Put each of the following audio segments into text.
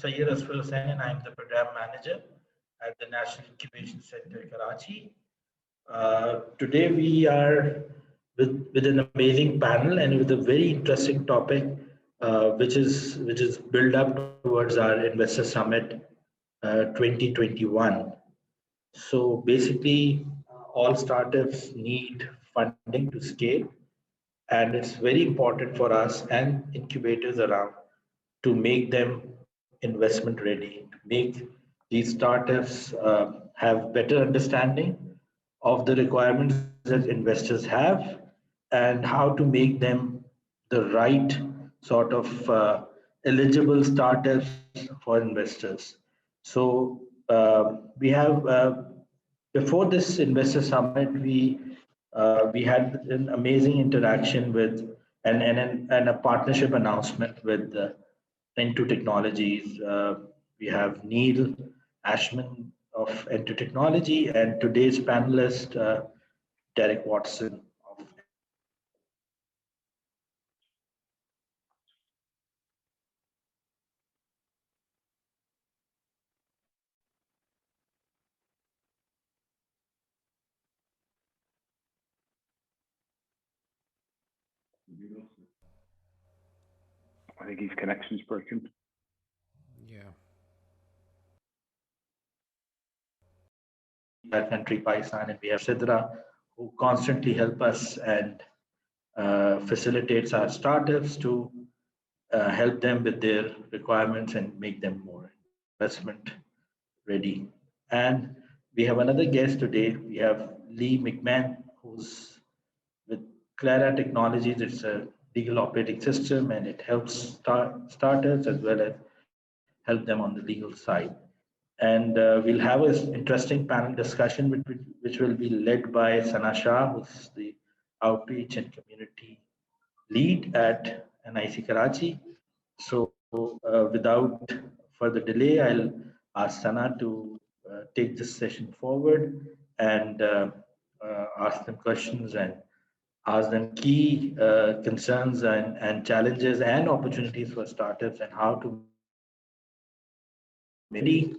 Sayyid Asfar Hussain, and I'm the program manager at the National Incubation Center, Karachi. Today we are with an amazing panel and with a very interesting topic, which is built up towards our Investor Summit 2021. So basically, all startups need funding to scale, and it's very important for us and incubators around to make them investment ready, to make these startups have better understanding of the requirements that investors have and how to make them the right sort of eligible startups for investors. So we have before this investor summit, we had an amazing interaction with and a partnership announcement with N2 Technologies. We have Neil Ashman of N2 Technology and today's panelist, Derek Watson of. I think his connection's broken. Yeah. Our country, Pakistan, and we have Sidra, who constantly help us and facilitates our startups to help them with their requirements and make them more investment ready. And we have another guest today. We have Lee McMahon, who's with Clara Technologies. It's a legal operating system, and it helps startups as well as help them on the legal side. And we'll have an interesting panel discussion, which will be led by Sana Shah, who's the outreach and community lead at NIC Karachi. So without further delay, I'll ask Sana to take this session forward and ask them questions and ask them key concerns and challenges and opportunities for startups and how to ready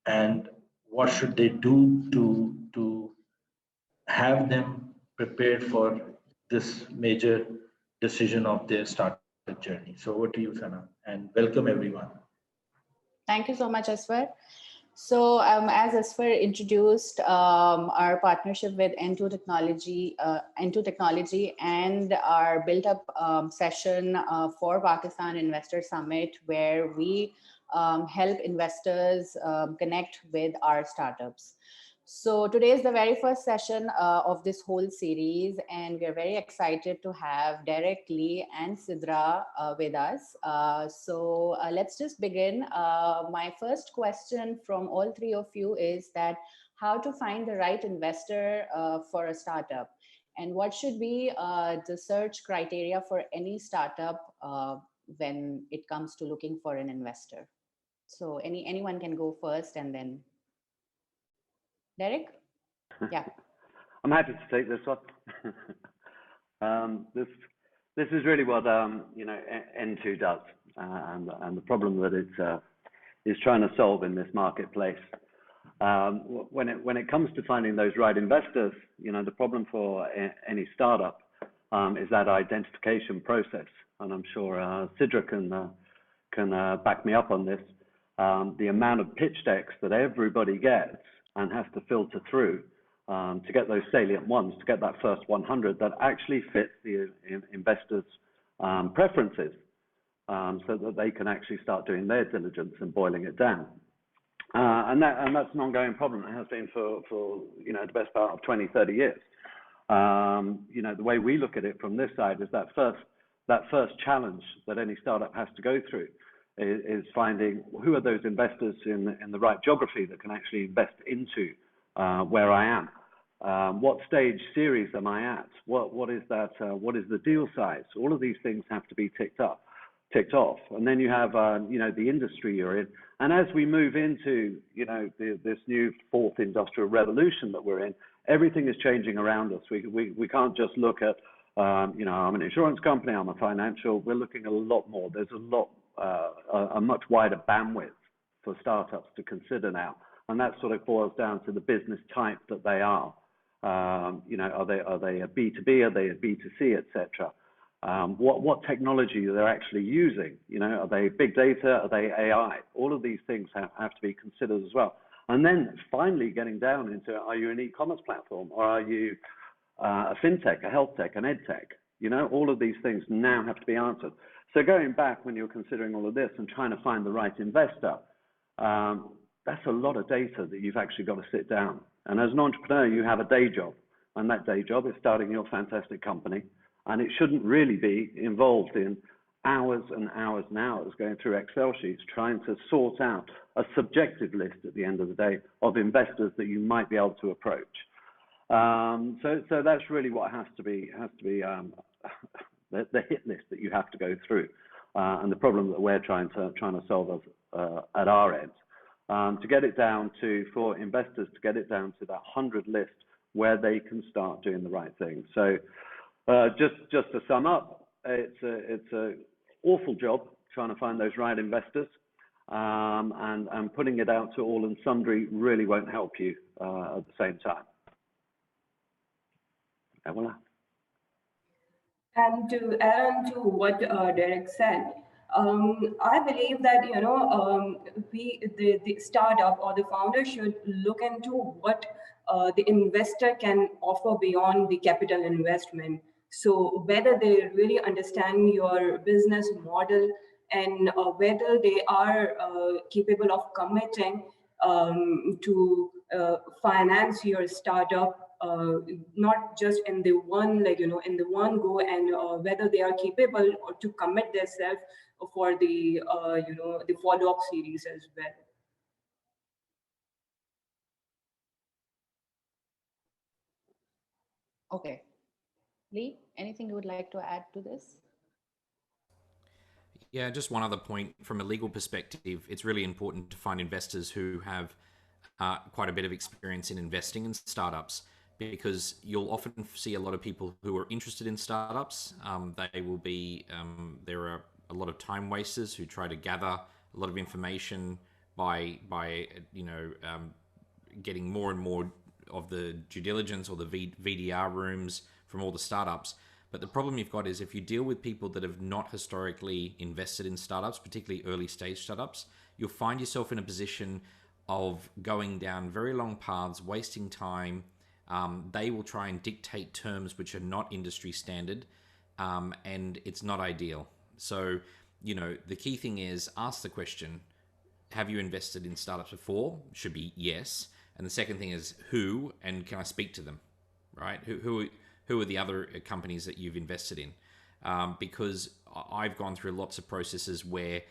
and what should they do to have them prepared for this major decision of their startup journey. So over to you, Sana, and welcome everyone. Thank you so much, Asfar. So as Asfar introduced our partnership with N2 Technology and our built up session for Pakistan Investor Summit, where we help investors connect with our startups. So today is the very first session of this whole series, and we're very excited to have Derek, Lee, and Sidra with us. So let's just begin. My first question from all three of you is that how to find the right investor for a startup, and what should be the search criteria for any startup when it comes to looking for an investor. So anyone can go first, and then Derek? Yeah. I'm happy to take this one. This is really what N2 does, and the problem that it's trying to solve in this marketplace. When it comes to finding those right investors, the problem for any startup is that identification process, and I'm sure Sidra can back me up on this. The amount of pitch decks that everybody gets and has to filter through to get those salient ones, to get that first 100 that actually fits the investors' preferences, so that they can actually start doing their diligence and boiling it down. And that's an ongoing problem. It has been for the best part of 20, 30 years. The way we look at it from this side is that first challenge that any startup has to go through is finding who are those investors in the right geography that can actually invest into where I am. What stage series am I at? What is that? What is the deal size? All of these things have to be ticked off, and then you have the industry you're in. And as we move into this new fourth industrial revolution that we're in, everything is changing around us. We can't just look at I'm an insurance company, I'm a financial. We're looking at a lot more. There's a much wider bandwidth for startups to consider now, and that sort of boils down to the business type that they are. You know, are they a B2B, are they a B2C, etc. What technology they're actually using? You know, are they big data? Are they AI? All of these things have to be considered as well. And then finally getting down into, are you an e-commerce platform, or are you a fintech, a health tech, an ed tech? You know, all of these things now have to be answered. So going back when you're considering all of this and trying to find the right investor, that's a lot of data that you've actually got to sit down. And as an entrepreneur, you have a day job, and that day job is starting your fantastic company. And it shouldn't really be involved in hours and hours and hours going through Excel sheets trying to sort out a subjective list at the end of the day of investors that you might be able to approach. So that's really what has to be the hit list that you have to go through, and the problem that we're trying to solve at our end, to get it down to, for investors to get it down to that 100 list where they can start doing the right thing. So just to sum up, it's a awful job trying to find those right investors, and putting it out to all and sundry really won't help you at the same time. And voila. And to add on to what Derek said, I believe that, you know, the startup or the founder should look into what the investor can offer beyond the capital investment. So whether they really understand your business model, and whether they are capable of committing to finance your startup, not just in the one, like, you know, in the one go, and whether they are capable to commit themselves for the you know, the follow-up series as well. Okay. Lee, anything you would like to add to this? Yeah, just one other point from a legal perspective. It's really important to find investors who have quite a bit of experience in investing in startups, because you'll often see a lot of people who are interested in startups. They will be, there are a lot of time wasters who try to gather a lot of information by you know, getting more and more of the due diligence or the VDR rooms from all the startups. But the problem you've got is if you deal with people that have not historically invested in startups, particularly early stage startups, you'll find yourself in a position of going down very long paths, wasting time. They will try and dictate terms which are not industry standard, and it's not ideal. So, you know, the key thing is ask the question, have you invested in startups before? Should be yes. And the second thing is who, and can I speak to them, right? Who are the other companies that you've invested in? Because I've gone through lots of processes where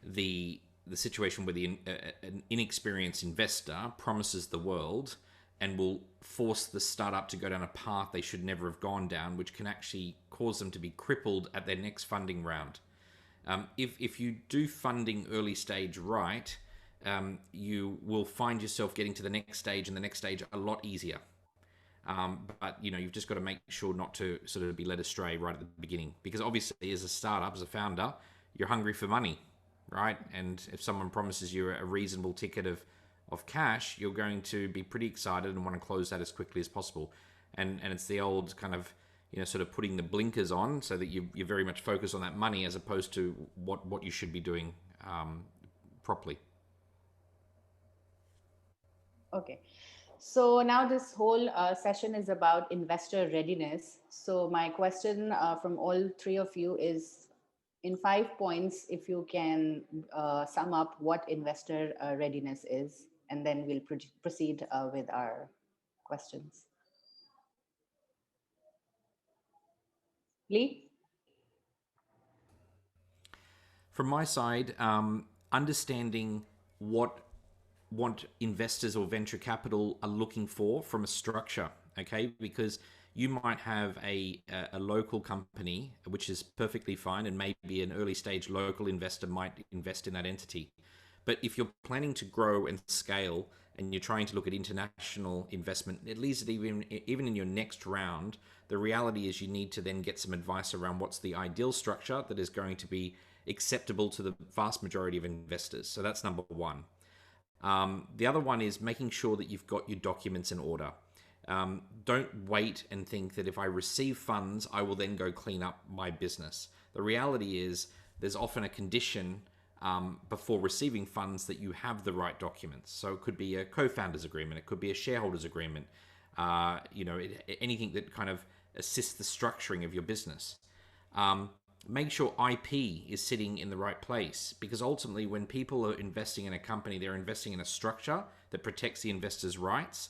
the situation where an inexperienced investor promises the world and will force the startup to go down a path they should never have gone down, which can actually cause them to be crippled at their next funding round. If you do funding early stage right, you will find yourself getting to the next stage and the next stage a lot easier. But you know, you've just got to make sure not to sort of be led astray right at the beginning, because obviously as a startup, as a founder, you're hungry for money, right? And if someone promises you a reasonable ticket of cash, you're going to be pretty excited and want to close that as quickly as possible. And it's the old kind of, you know, sort of putting the blinkers on so that you're very much focused on that money as opposed to what you should be doing properly. Okay. So now this whole session is about investor readiness. So my question from all three of you is, in 5 points, if you can sum up what investor readiness is, and then we'll proceed with our questions. Lee? From my side, understanding what investors or venture capital are looking for from a structure, okay? Because you might have a local company, which is perfectly fine, and maybe an early stage local investor might invest in that entity. But if you're planning to grow and scale and you're trying to look at international investment, at least even in your next round, the reality is you need to then get some advice around what's the ideal structure that is going to be acceptable to the vast majority of investors. So that's number one. The other one is making sure that you've got your documents in order. Don't wait and think that if I receive funds, I will then go clean up my business. The reality is there's often a condition before receiving funds that you have the right documents. So it could be a co-founders agreement, it could be a shareholders agreement, anything that kind of assists the structuring of your business. Make sure IP is sitting in the right place, because ultimately when people are investing in a company, they're investing in a structure that protects the investor's rights,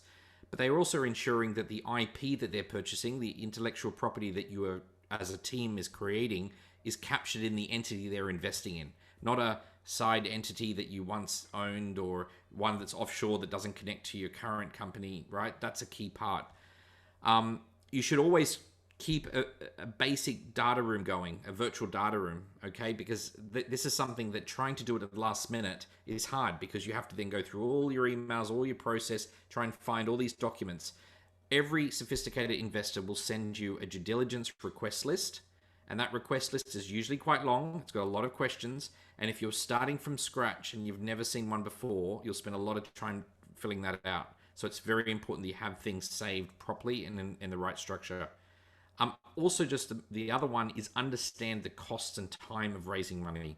but they are also ensuring that the IP that they're purchasing, the intellectual property that you are as a team is creating, is captured in the entity they're investing in, not a side entity that you once owned or one that's offshore that doesn't connect to your current company, right? That's a key part. You should always keep a basic data room going, a virtual data room, okay? Because this is something that trying to do it at the last minute is hard, because you have to then go through all your emails, all your process, try and find all these documents. Every sophisticated investor will send you a due diligence request list, and that request list is usually quite long. It's got a lot of questions, and if you're starting from scratch and you've never seen one before, you'll spend a lot of time filling that out. So it's very important that you have things saved properly and in the right structure. Also, just the other one is understand the costs and time of raising money,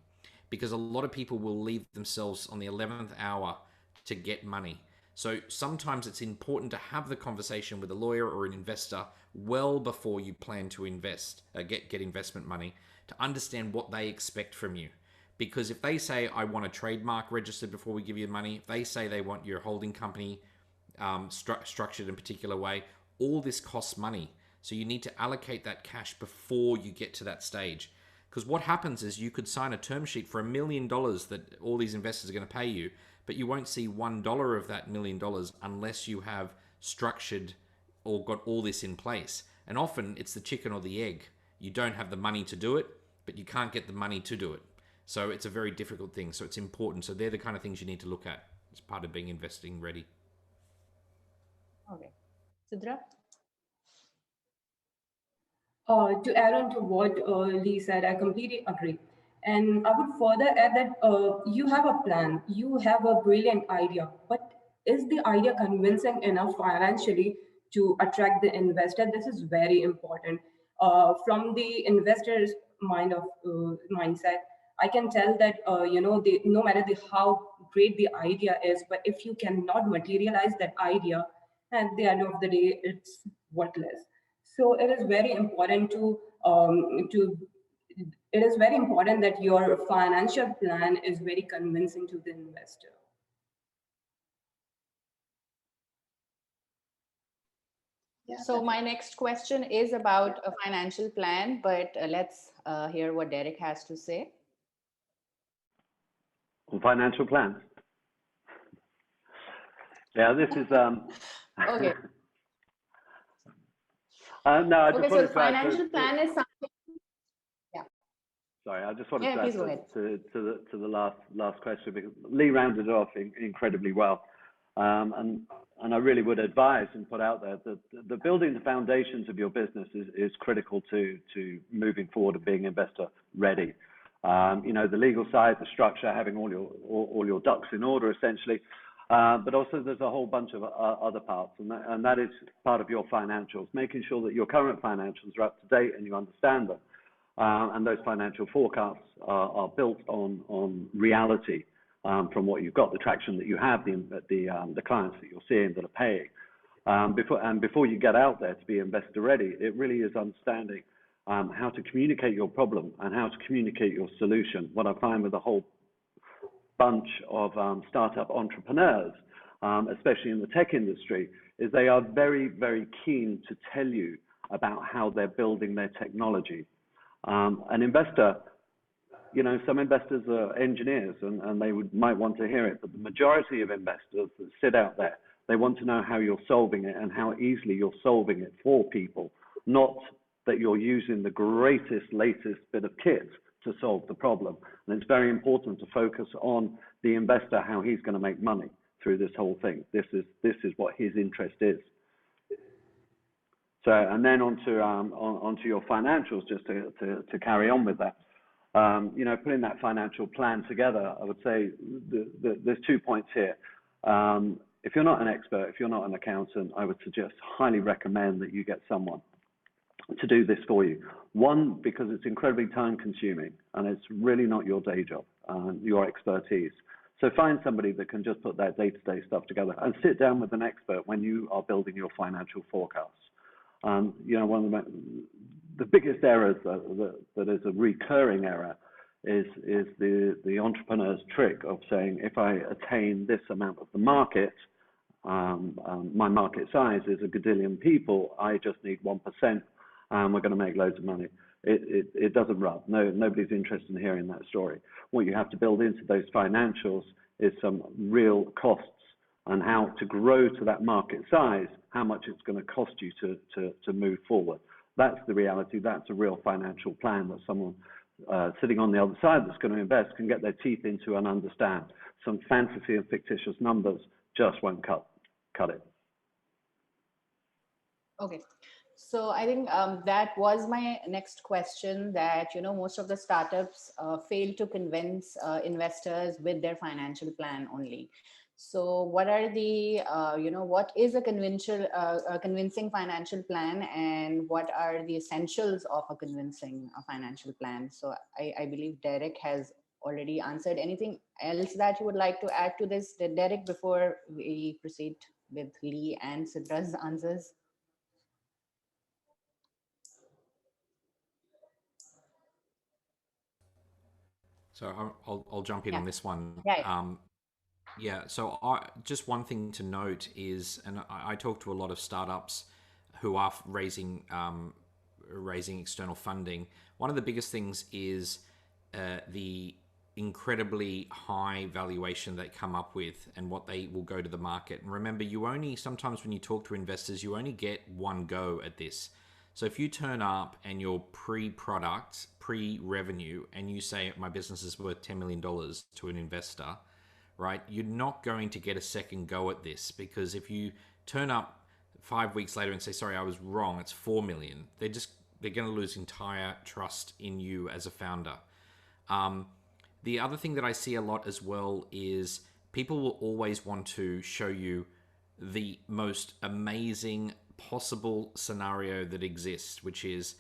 because a lot of people will leave themselves on the 11th hour to get money. So sometimes it's important to have the conversation with a lawyer or an investor well before you plan to invest, get investment money, to understand what they expect from you. Because if they say, I want a trademark registered before we give you money, if they say they want your holding company structured in a particular way, all this costs money. So you need to allocate that cash before you get to that stage. Because what happens is you could sign a term sheet for $1 million that all these investors are going to pay you, but you won't see $1 of that $1 million unless you have structured or got all this in place. And often it's the chicken or the egg. You don't have the money to do it, but you can't get the money to do it. So it's a very difficult thing. So it's important. So they're the kind of things you need to look at as part of being investing ready. Okay. Sidra? To add on to what Lee said, I completely agree. And I would further add that you have a plan, you have a brilliant idea, but is the idea convincing enough financially to attract the investor? This is very important. From the investor's mindset, I can tell that no matter how great the idea is, but if you cannot materialize that idea, at the end of the day, it's worthless. So it is very important it is very important that your financial plan is very convincing to the investor. So my next question is about a financial plan, but let's hear what Derek has to say. On financial plans? Yeah, this is... Okay. No, I just okay, wanted so to add financial plan is something... Yeah. Sorry, I just wanted to please add go to the last question, because Lee rounded it off incredibly well. And I really would advise and put out there that the building the foundations of your business is critical to moving forward and being investor ready. The legal side, the structure, having all your ducks in order, essentially. But also there's a whole bunch of other parts, and that is part of your financials, making sure that your current financials are up to date and you understand them. And those financial forecasts are built on reality, from what you've got, the traction that you have, the clients that you're seeing that are paying. Before you get out there to be investor ready, it really is understanding how to communicate your problem and how to communicate your solution. What I find with a whole bunch of startup entrepreneurs, especially in the tech industry, is they are very, very keen to tell you about how they're building their technology. An investor, some investors are engineers and they might want to hear it, but the majority of investors that sit out there, they want to know how you're solving it and how easily you're solving it for people, not that you're using the greatest, latest bit of kit to solve the problem. And it's very important to focus on the investor, how he's going to make money through this whole thing. This is what his interest is. So, and then onto your financials, just to carry on with that. You know, putting that financial plan together, I would say there's 2 points here. If you're not an expert, if you're not an accountant, I would suggest, highly recommend that you get someone to do this for you. One, because it's incredibly time consuming and it's really not your day job, your expertise. So find somebody that can just put that day-to-day stuff together, and sit down with an expert when you are building your financial forecasts. You know, one of the biggest errors that is a recurring error is the entrepreneur's trick of saying, if I attain this amount of the market, my market size is a gadillion people, I just need 1%, and we're going to make loads of money. It doesn't rub. Nobody's interested in hearing that story. What you have to build into those financials is some real costs and how to grow to that market size, how much it's going to cost you to move forward. That's the reality. That's a real financial plan that someone sitting on the other side that's going to invest can get their teeth into and understand. Some fantasy and fictitious numbers just won't cut it. Okay. So I think that was my next question, that, you know, most of the startups fail to convince investors with their financial plan only. So what are the, you know, what is a convincing financial plan, and what are the essentials of a convincing financial plan? So I believe Derek has already answered. Anything else that you would like to add to this, Derek, before we proceed with Lee and Sidra's answers? So I'll jump in on this one. Yeah. So just one thing to note is, and I talk to a lot of startups who are raising external funding. One of the biggest things is the incredibly high valuation they come up with and what they will go to the market. And remember, sometimes when you talk to investors, you only get one go at this. So if you turn up and you're pre-product, pre-revenue, and you say my business is worth $10 million to an investor, right? You're not going to get a second go at this, because if you turn up 5 weeks later and say, sorry, I was wrong, it's 4 million, they're going to lose entire trust in you as a founder. The other thing that I see a lot as well is people will always want to show you the most amazing possible scenario that exists, which is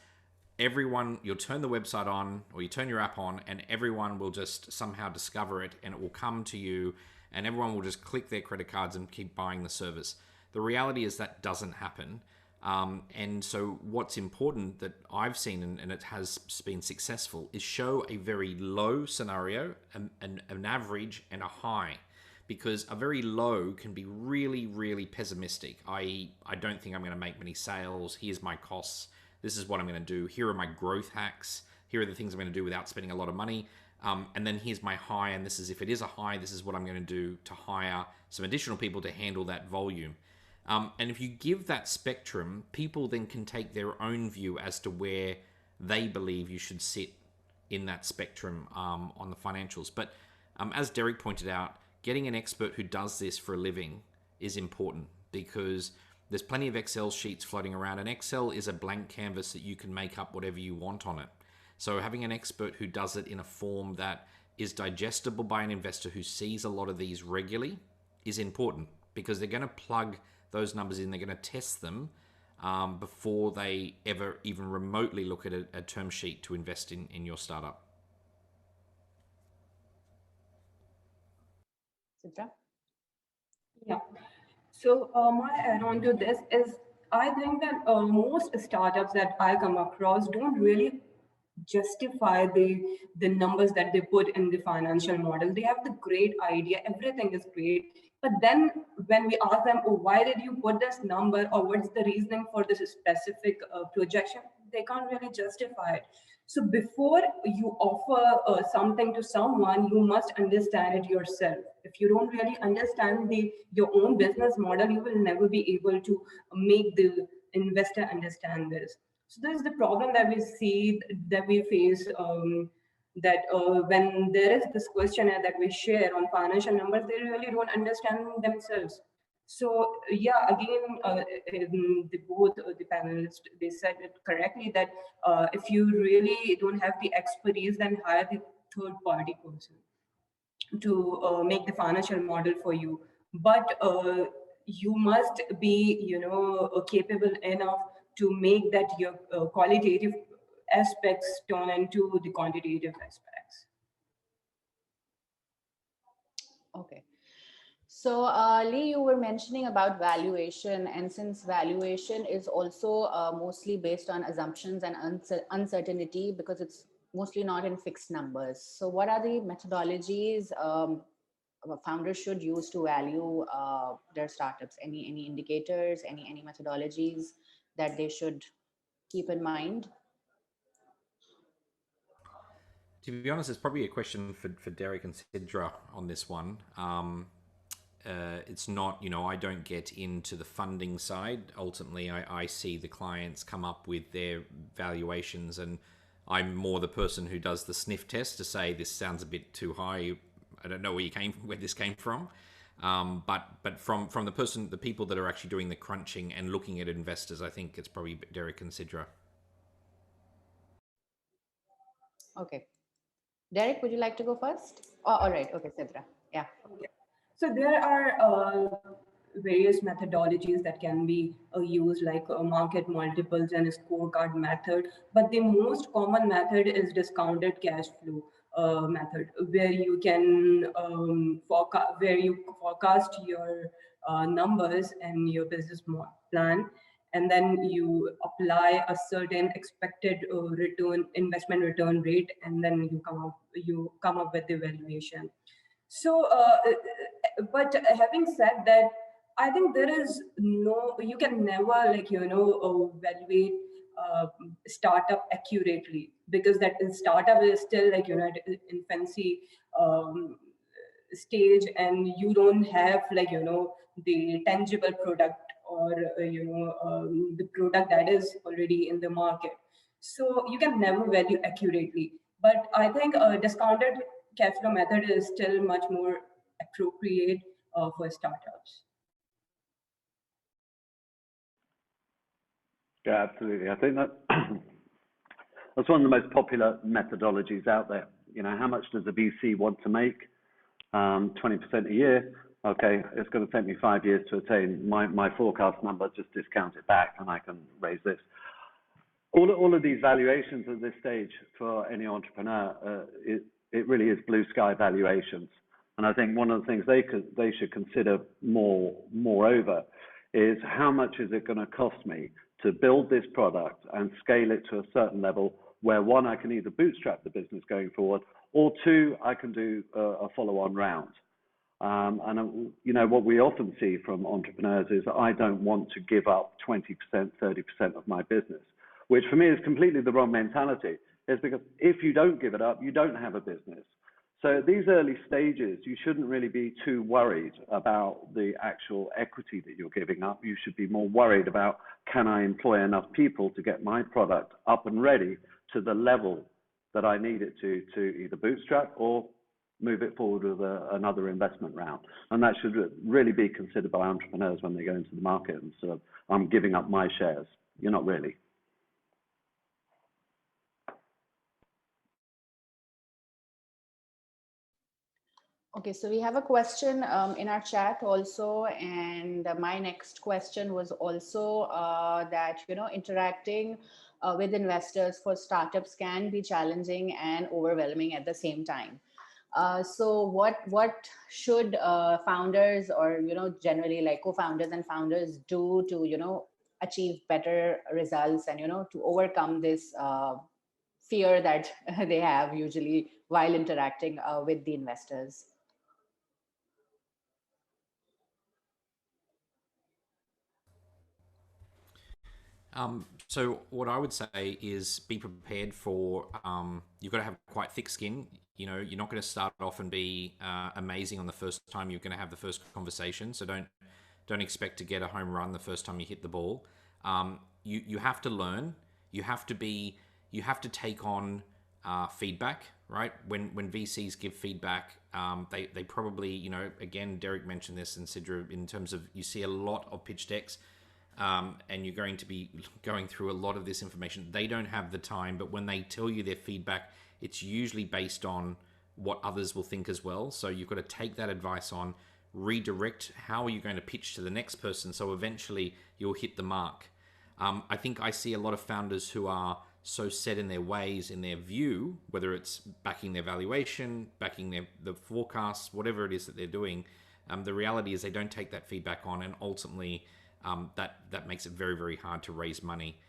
you'll turn the website on, or you turn your app on, and everyone will just somehow discover it, and it will come to you, and everyone will just click their credit cards and keep buying the service. The reality is that doesn't happen. And so what's important that I've seen, and it has been successful, is show a very low scenario, an average, and a high. Because a very low can be really, really pessimistic, i.e., I don't think I'm going to make many sales, here's my costs, this is what I'm going to do, here are my growth hacks, here are the things I'm going to do without spending a lot of money, and then here's my high, and this is, if it is a high, this is what I'm going to do to hire some additional people to handle that volume. And if you give that spectrum, people then can take their own view as to where they believe you should sit in that spectrum on the financials. But as Derek pointed out, getting an expert who does this for a living is important, because there's plenty of Excel sheets floating around, and Excel is a blank canvas that you can make up whatever you want on it. So having an expert who does it in a form that is digestible by an investor who sees a lot of these regularly is important, because they're going to plug those numbers in, they're going to test them before they ever even remotely look at a term sheet to invest in your startup. Sidra? Yeah. So my add-on to this is, I think that most startups that I come across don't really justify the numbers that they put in the financial model. They have the great idea, everything is great, but then when we ask them, oh, why did you put this number, or what's the reasoning for this specific projection, they can't really justify it. So before you offer something to someone, you must understand it yourself. If you don't really understand your own business model, you will never be able to make the investor understand this. So this is the problem that we face, that when there is this questionnaire that we share on financial numbers, they really don't understand themselves. So yeah, again, both the panelists, they said it correctly that if you really don't have the expertise, then hire the third party person to make the financial model for you. But you must be, capable enough to make that your qualitative aspects turn into the quantitative aspects. Okay. So, Lee, you were mentioning about valuation, and since valuation is also mostly based on assumptions and uncertainty because it's mostly not in fixed numbers. So, what are the methodologies founders should use to value their startups? Any indicators, any methodologies that they should keep in mind? To be honest, it's probably a question for Derek and Sidra on this one. It's not, I don't get into the funding side. Ultimately, I see the clients come up with their valuations, and I'm more the person who does the sniff test to say this sounds a bit too high. I don't know where this came from. But from the people that are actually doing the crunching and looking at investors, I think it's probably Derek and Sidra. Okay. Derek, would you like to go first? Oh, all right. Okay, Sidra. Yeah. Okay. So there are various methodologies that can be used, like market multiples and a scorecard method. But the most common method is discounted cash flow method, where you can forecast your numbers and your business plan, and then you apply a certain expected investment return rate, and then you come up with the valuation. So, but having said that, I think you can never evaluate uh, startup accurately, because that startup is still in infancy stage, and you don't have the tangible product, or the product that is already in the market. So you can never value accurately. But I think a discounted cash flow method is still much more appropriate for startups. Yeah, absolutely. I think that that's one of the most popular methodologies out there. How much does a VC want to make? 20% a year. Okay, it's going to take me 5 years to attain my forecast number. Just discount it back, and I can raise this. All of these valuations at this stage for any entrepreneur, it really is blue sky valuations. And I think one of the things they should consider moreover is how much is it going to cost me to build this product and scale it to a certain level where, one, I can either bootstrap the business going forward, or two, I can do a follow-on round. What we often see from entrepreneurs is I don't want to give up 20%, 30% of my business, which for me is completely the wrong mentality. It's because if you don't give it up, you don't have a business. So at these early stages, you shouldn't really be too worried about the actual equity that you're giving up. You should be more worried about, can I employ enough people to get my product up and ready to the level that I need it to either bootstrap or move it forward with another investment round. And that should really be considered by entrepreneurs when they go into the market and sort of, I'm giving up my shares. You're not really. Okay, so we have a question in our chat also, and my next question was also that interacting with investors for startups can be challenging and overwhelming at the same time. So what should founders, or generally like co-founders and founders, do to achieve better results and to overcome this fear that they have usually while interacting with the investors? So what I would say is be prepared for, you've got to have quite thick skin. You're not going to start off and be amazing on the first time you're going to have the first conversation. So don't expect to get a home run the first time you hit the ball. You have to learn. You have to take on feedback, right? When VCs give feedback, They probably, you know, again, Derek mentioned this, and Sidra, in terms of, you see a lot of pitch decks, and you're going to be going through a lot of this information. They don't have the time, but when they tell you their feedback, it's usually based on what others will think as well. So you've got to take that advice on, redirect how are you going to pitch to the next person, so eventually you'll hit the mark. I think I see a lot of founders who are so set in their ways, in their view, whether it's backing their valuation, backing the forecasts, whatever it is that they're doing. The reality is they don't take that feedback on, and ultimately that makes it very, very hard to raise money.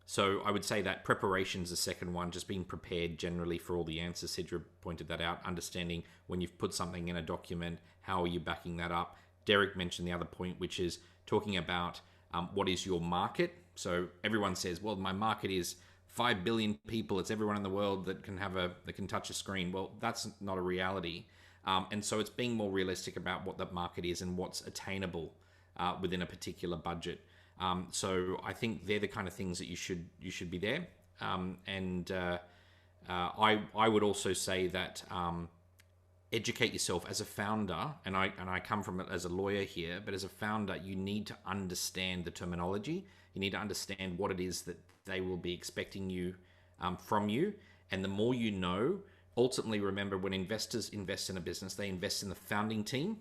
So I would say that preparation is the second one, just being prepared generally for all the answers. Sidra pointed that out, understanding when you've put something in a document, how are you backing that up? Derek mentioned the other point, which is talking about what is your market. So everyone says, well, my market is 5 billion people. It's everyone in the world that can touch a screen. Well, that's not a reality. And so it's being more realistic about what that market is and what's attainable within a particular budget. So I think they're the kind of things that you should be there. I would also say that educate yourself as a founder, and I come from it as a lawyer here, but as a founder, you need to understand the terminology. You need to understand what it is that they will be expecting you from you. And the more you know, ultimately, remember, when investors invest in a business, they invest in the founding team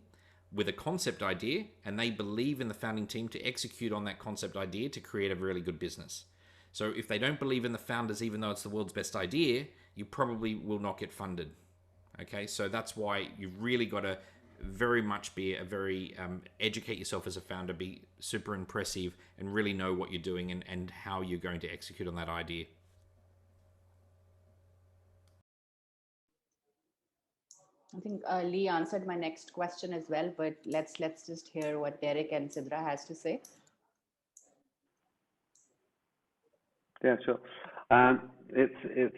with a concept idea, and they believe in the founding team to execute on that concept idea to create a really good business. So if they don't believe in the founders, even though it's the world's best idea, you probably will not get funded. Okay, so that's why you've really got to very much be a very educate yourself as a founder, be super impressive, and really know what you're doing and how you're going to execute on that idea. I think Lee answered my next question as well, but let's just hear what Derek and Sidra has to say. Yeah, sure. It's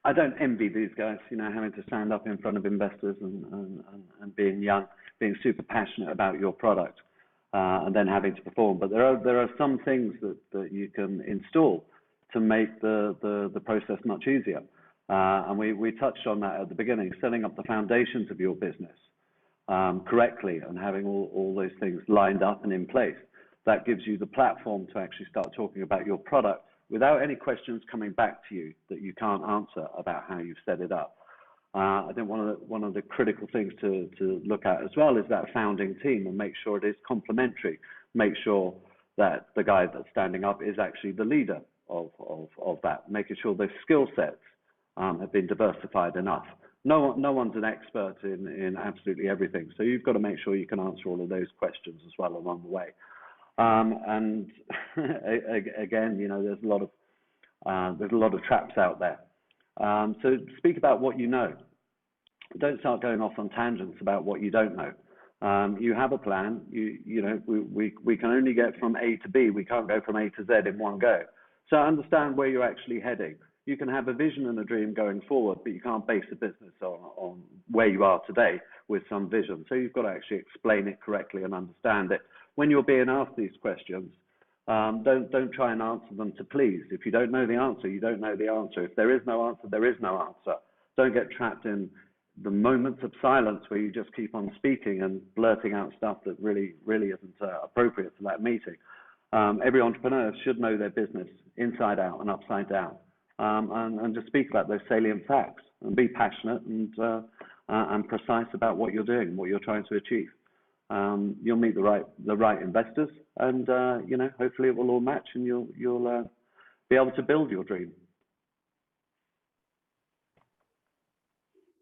I don't envy these guys, you know, having to stand up in front of investors and being young, being super passionate about your product, and then having to perform. But there are some things that you can install to make the process much easier. And we touched on that at the beginning, setting up the foundations of your business correctly and having all those things lined up and in place. That gives you the platform to actually start talking about your product without any questions coming back to you that you can't answer about how you've set it up. I think one of the critical things to look at as well is that founding team, and make sure it is complementary. Make sure that the guy that's standing up is actually the leader of that, making sure their skill sets have been diversified enough. No one's an expert in absolutely everything, so you've got to make sure you can answer all of those questions as well along the way. And again, you know, there's a lot of traps out there. So speak about what you know. Don't start going off on tangents about what you don't know. You have a plan. You know, we can only get from A to B. We can't go from A to Z in one go. So understand where you're actually heading. You can have a vision and a dream going forward, but you can't base a business on where you are today with some vision. So you've got to actually explain it correctly and understand it. When you're being asked these questions, don't try and answer them to please. If you don't know the answer, you don't know the answer. If there is no answer, there is no answer. Don't get trapped in the moments of silence where you just keep on speaking and blurting out stuff that really isn't appropriate for that meeting. Every entrepreneur should know their business inside out and upside down, and just speak about those salient facts and be passionate and precise about what you're doing, what you're trying to achieve. You'll meet the right investors, and you know, hopefully it will all match, and you'll be able to build your dream.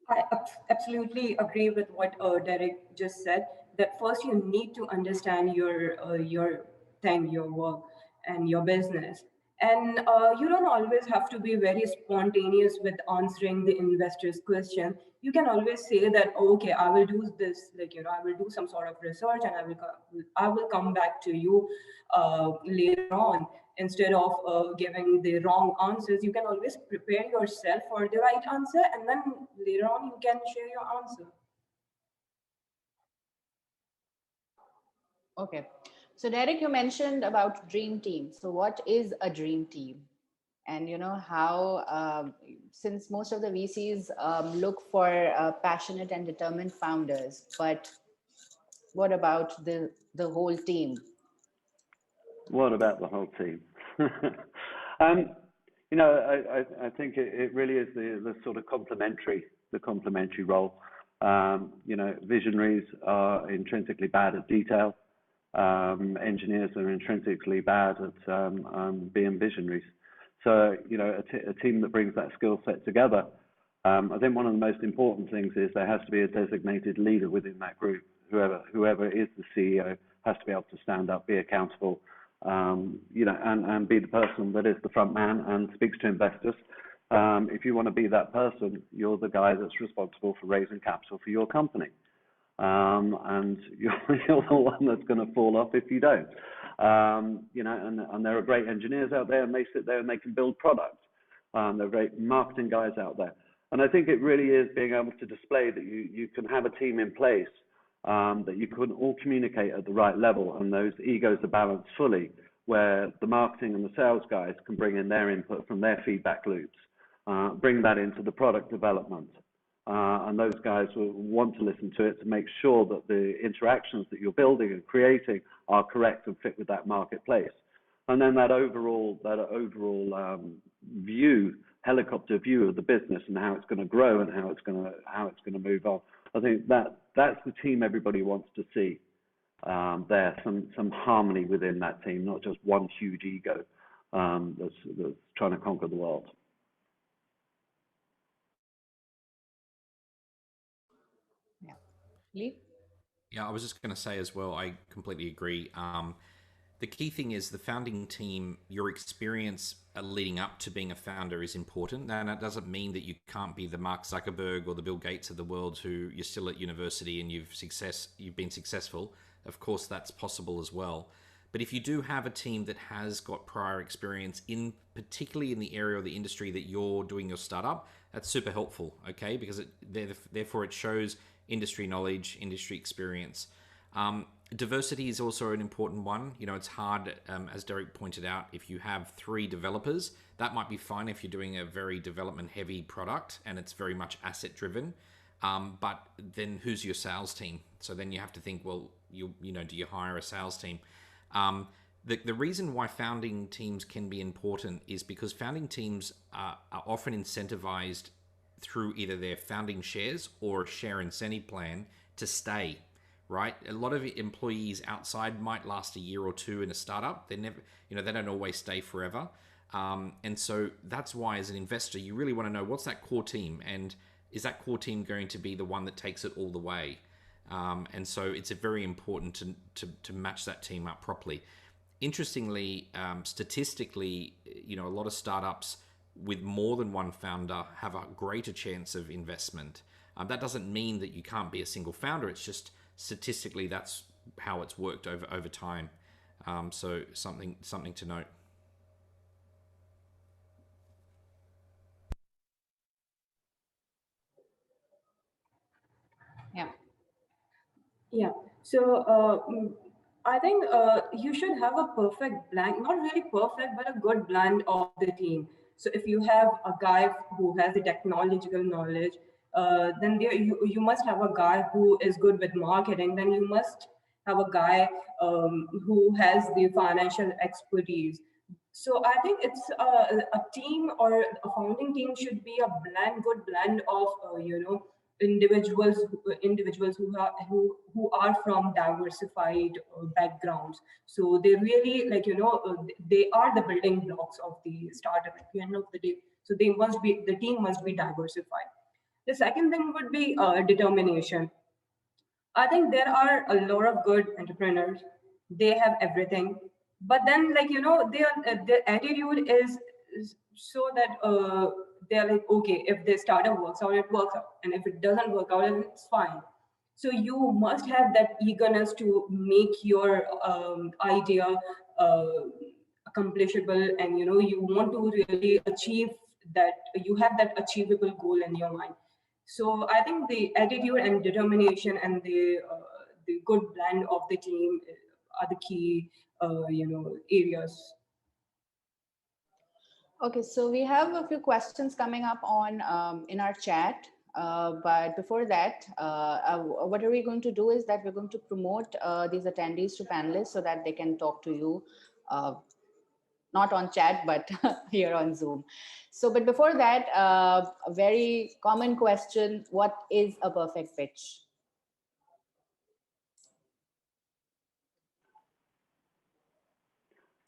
I absolutely agree with what Derek just said. That first you need to understand your thing, your work, and your business. And you don't always have to be very spontaneous with answering the investor's question. You can always say that, oh, okay, I will do this, like, you know, I will do some sort of research, and I will come back to you later on. Instead of giving the wrong answers, you can always prepare yourself for the right answer, and then later on you can share your answer. Okay. So Derek, you mentioned about dream team. So what is a dream team? and how since most of the VCs look for passionate and determined founders, but what about the whole team? What about the whole team? um, I think it really is the sort of the complementary role. Visionaries are intrinsically bad at detail. Engineers are intrinsically bad at being visionaries. So, a team that brings that skill set together, I think one of the most important things is there has to be a designated leader within that group. Whoever is the CEO has to be able to stand up, be accountable, and be the person that is the front man and speaks to investors. If you want to be that person, you're the guy that's responsible for raising capital for your company. And you're the one that's going to fall off if you don't. And there are great engineers out there, and they sit there and they can build products. There are great marketing guys out there. And I think it really is being able to display that you can have a team in place, that you can all communicate at the right level, and those egos are balanced fully, where the marketing and the sales guys can bring in their input from their feedback loops, bring that into the product development. And those guys will want to listen to it to make sure that the interactions that you're building and creating are correct and fit with that marketplace. And then that overall view, helicopter view of the business and how it's going to grow and how it's going to move on. I think that's the team everybody wants to see. There, some harmony within that team, not just one huge ego that's trying to conquer the world. Yeah, Lee? Yeah, I was just going to say as well, I completely agree. The key thing is the founding team, your experience leading up to being a founder is important. And that doesn't mean that you can't be the Mark Zuckerberg or the Bill Gates of the world who you're still at university and you've been successful. Of course, that's possible as well. But if you do have a team that has got prior experience particularly in the area or the industry that you're doing your startup, that's super helpful, okay? Because therefore it shows industry knowledge, industry experience. Diversity is also an important one. It's hard, as Derek pointed out, if you have 3 developers, that might be fine if you're doing a very development-heavy product and it's very much asset-driven. But then who's your sales team? So then you have to think, well, do you hire a sales team? The reason why founding teams can be important is because founding teams are often incentivized through either their founding shares or a share incentive plan to stay. Right? A lot of employees outside might last a year or 2 in a startup. They never, they don't always stay forever. And so that's why as an investor, you really want to know what's that core team, and is that core team going to be the one that takes it all the way? And so it's very important to match that team up properly. Interestingly, statistically, a lot of startups with more than one founder have a greater chance of investment. That doesn't mean that you can't be a single founder. It's just statistically that's how it's worked over time. So something to note. Yeah. So I think you should have a perfect blend, not really perfect, but a good blend of the team. So if you have a guy who has the technological knowledge, then you must have a guy who is good with marketing. Then you must have a guy who has the financial expertise. So I think it's a team, or a founding team should be a good blend of individuals who are from diversified backgrounds. So they really they are the building blocks of the startup at the end of the day. So the team must be diversified. The second thing would be determination. I think there are a lot of good entrepreneurs. They have everything, but then their attitude is so that they're like, okay, if the startup works out, it works out, and if it doesn't work out, then it's fine. So you must have that eagerness to make your idea uh, accomplishable, and you want to really achieve that. You have that achievable goal in your mind. So I think the attitude and determination and the good blend of the team are the key areas. Okay, so we have a few questions coming up on in our chat. But before that, what are we going to do is that we're going to promote these attendees to panelists so that they can talk to you, not on chat, but here on Zoom. So, but before that, a very common question, what is a perfect pitch?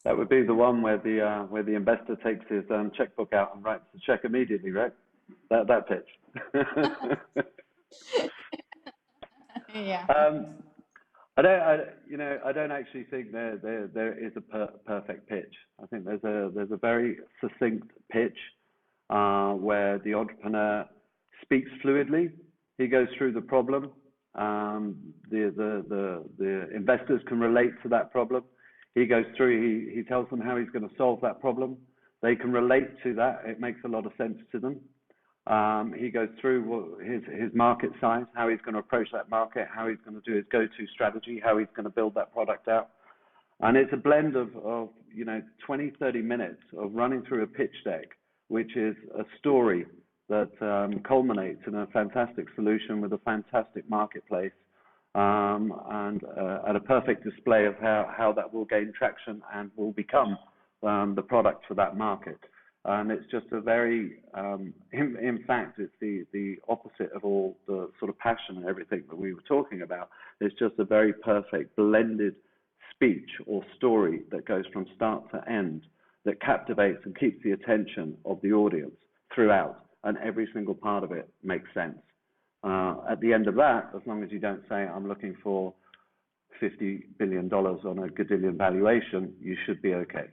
That would be the one where the investor takes his checkbook out and writes the check immediately, right? That pitch. Yeah. I don't actually think there is a perfect pitch. I think there's a very succinct pitch where the entrepreneur speaks fluidly. He goes through the problem. The investors can relate to that problem. He goes through. He tells them how he's going to solve that problem. They can relate to that. It makes a lot of sense to them. He goes through his market size, how he's going to approach that market, how he's going to do his go-to strategy, how he's going to build that product out. And it's a blend of 20, 30 minutes of running through a pitch deck, which is a story that culminates in a fantastic solution with a fantastic marketplace, and a perfect display of how that will gain traction and will become the product for that market. And it's just a very, in fact, it's the opposite of all the sort of passion and everything that we were talking about. It's just a very perfect blended speech or story that goes from start to end, that captivates and keeps the attention of the audience throughout, and every single part of it makes sense. At the end of that, as long as you don't say, I'm looking for $50 billion on a Godillion valuation, you should be okay.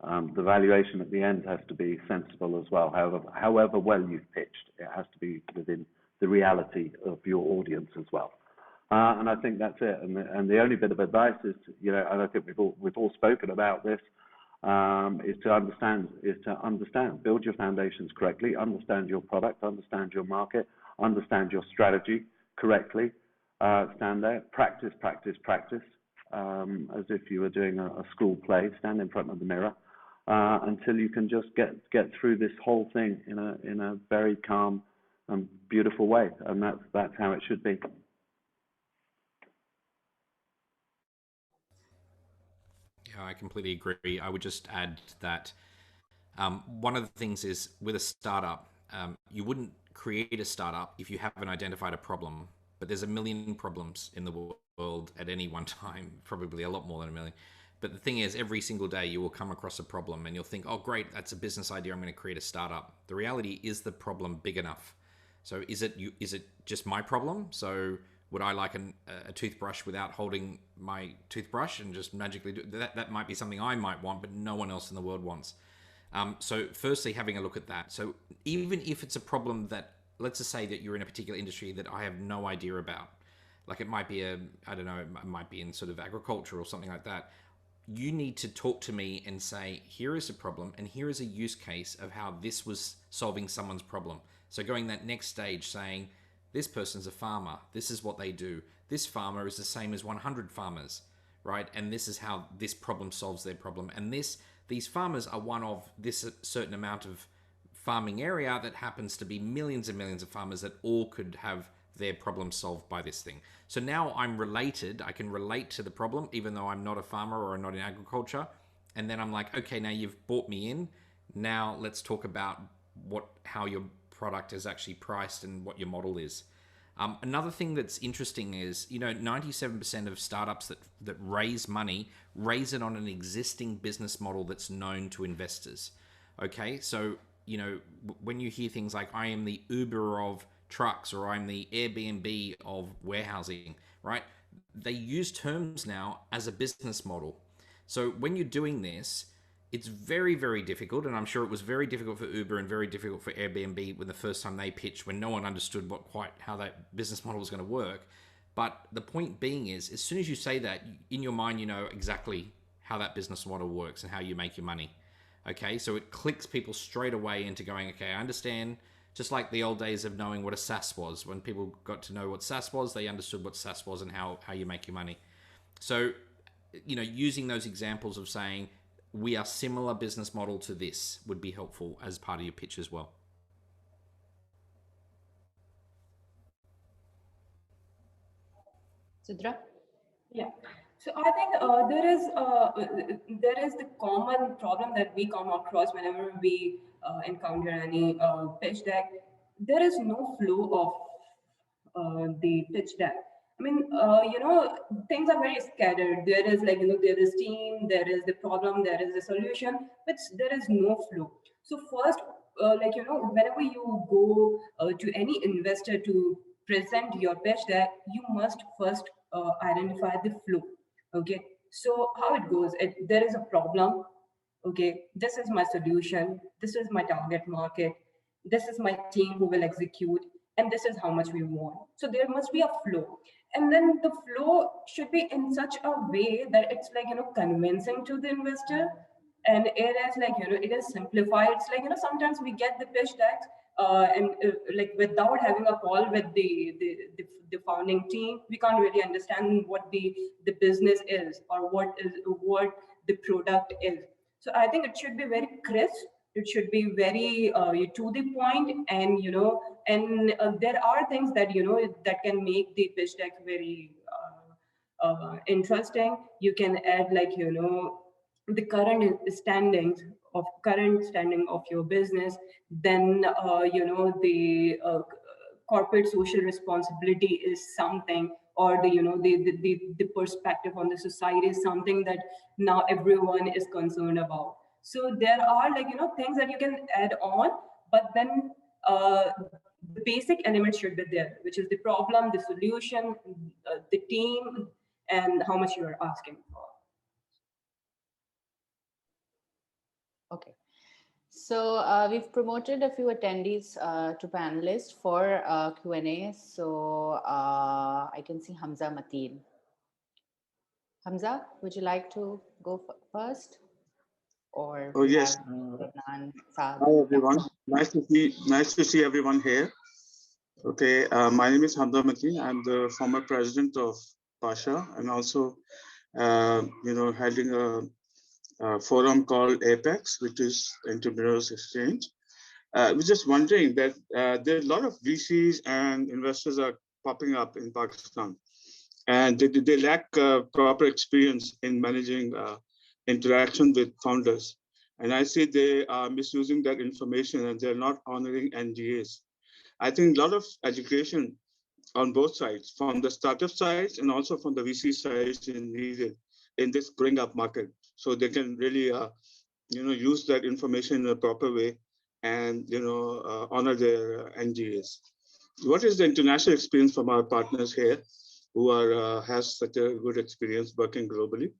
The valuation at the end has to be sensible as well. However well you've pitched, it has to be within the reality of your audience as well. And I think that's it. And the only bit of advice is, and I think we've all spoken about this, is to understand, build your foundations correctly, understand your product, understand your market, understand your strategy correctly. Stand there, practice, as if you were doing a school play. Stand in front of the mirror. Until you can just get through this whole thing in a very calm and beautiful way, and that's how it should be. Yeah, I completely agree. I would just add that one of the things is with a startup, you wouldn't create a startup if you haven't identified a problem. But there's a million problems in the world at any one time, probably a lot more than a million. But the thing is, every single day you will come across a problem and you'll think, oh, great, that's a business idea. I'm going to create a startup. The reality is the problem big enough. So is it just my problem? So would I like a toothbrush without holding my toothbrush and just magically do that? That might be something I might want, but no one else in the world wants. So firstly, having a look at that. So even if it's a problem that, let's just say that you're in a particular industry that I have no idea about, like it might be it might be in sort of agriculture or something like that. You need to talk to me and say, here is a problem and here is a use case of how this was solving someone's problem. So going that next stage saying, this person's a farmer, this is what they do. This farmer is the same as 100 farmers, right? And this is how this problem solves their problem. And these farmers are one of this certain amount of farming area that happens to be millions and millions of farmers that all could have their problem solved by this thing. So now I'm related, I can relate to the problem, even though I'm not a farmer or not in agriculture. And then I'm like, okay, now you've brought me in. Now let's talk about how your product is actually priced and what your model is. Another thing that's interesting is, 97% of startups that raise money, raise it on an existing business model that's known to investors. Okay, so, when you hear things like, I am the Uber of trucks, or I'm the Airbnb of warehousing, right? They use terms now as a business model. So when you're doing this, it's very, very difficult, and I'm sure it was very difficult for Uber and very difficult for Airbnb when the first time they pitched, when no one understood how that business model was going to work. But the point being is, as soon as you say that, in your mind, you know exactly how that business model works and how you make your money. Okay, so it clicks people straight away into going, okay, I understand. Just like the old days of knowing what a SaaS was. When people got to know what SaaS was, they understood what SaaS was and how you make your money. So, using those examples of saying, we are similar business model to this would be helpful as part of your pitch as well. Sidra? Yeah. So I think there is the common problem that we come across whenever we encounter any pitch deck. There is no flow of the pitch deck. I mean, things are very scattered. There is there is team, there is the problem, there is the solution, but there is no flow. So first, whenever you go to any investor to present your pitch deck, you must first identify the flow. Okay. So how it goes, there is a problem. Okay. This is my solution. This is my target market. This is my team who will execute, and this is how much we want. So there must be a flow, and then the flow should be in such a way that it's convincing to the investor, and it is it is simplified. It's sometimes we get the pitch decks and without having a call with the founding team, we can't really understand what the business is, or what the product is. So I think it should be very crisp. It should be very to the point, and there are things that that can make the pitch deck very interesting. You can add the current standing of your business, then the corporate social responsibility is something, or the perspective on the society is something that now everyone is concerned about. So there are things that you can add on, but then the basic elements should be there, which is the problem, the solution, the team, and how much you are asking for. Okay. So we've promoted a few attendees to panelists for Q&A. So I can see Hamza Mateen. Hamza, would you like to go first? Or oh yes. Hi everyone. Nice to see everyone here. Okay, my name is Hamza Mateen. I'm the former president of Pasha, and also heading a forum called Apex, which is Entrepreneurs Exchange. We're just wondering that there are a lot of VCs and investors are popping up in Pakistan, and they lack proper experience in managing interaction with founders. And I see they are misusing that information, and they're not honoring NDAs. I think a lot of education on both sides, from the startup sides and also from the VC sides, is needed in this growing up market, so they can really use that information in a proper way and honor their NDAs. What is the international experience from our partners here who are has such a good experience working globally?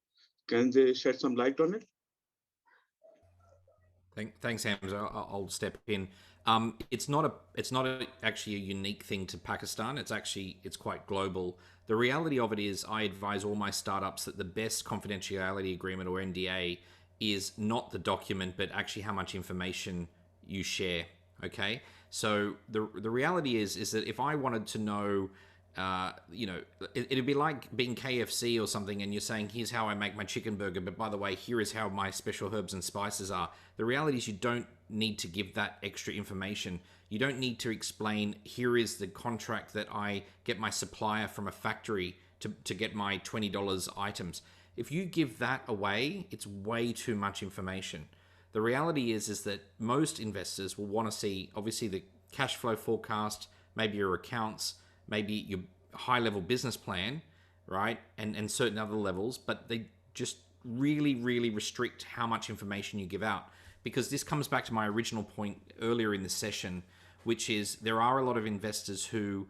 Can they shed some light on it? Thanks, Hamza. I'll step in. It's not actually a unique thing to Pakistan. It's quite global. The reality of it is, I advise all my startups that the best confidentiality agreement, or NDA, is not the document, but actually how much information you share. Okay, so the reality is that if I wanted to know, it'd be like being KFC or something, and you're saying, here's how I make my chicken burger, but by the way, here is how my special herbs and spices are. The reality is, you don't need to give that extra information. You don't need to explain, here is the contract that I get my supplier from a factory to get my $20 items. If you give that away, it's way too much information. The reality is that most investors will want to see, obviously, the cash flow forecast, maybe your accounts, maybe your high-level business plan, right? And certain other levels, but they just really, really restrict how much information you give out. Because this comes back to my original point earlier in the session, which is there are a lot of investors who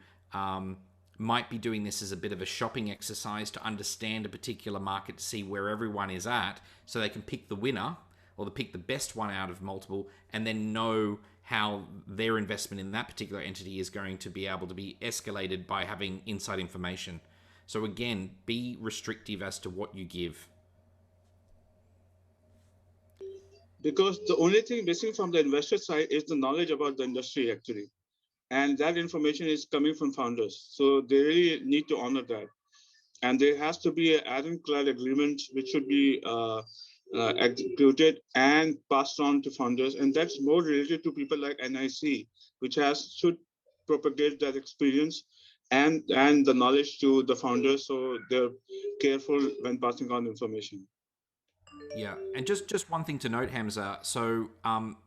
might be doing this as a bit of a shopping exercise to understand a particular market, to see where everyone is at, so they can pick the winner or to pick the best one out of multiple, and then know how their investment in that particular entity is going to be able to be escalated by having inside information. So again, be restrictive as to what you give. Because the only thing missing from the investor side is the knowledge about the industry, actually. And that information is coming from founders. So they really need to honor that. And there has to be an ironclad agreement, which should be executed and passed on to founders. And that's more related to people like NIC, which should propagate that experience and the knowledge to the founders, so they're careful when passing on information. Yeah, and just one thing to note, Hamza. So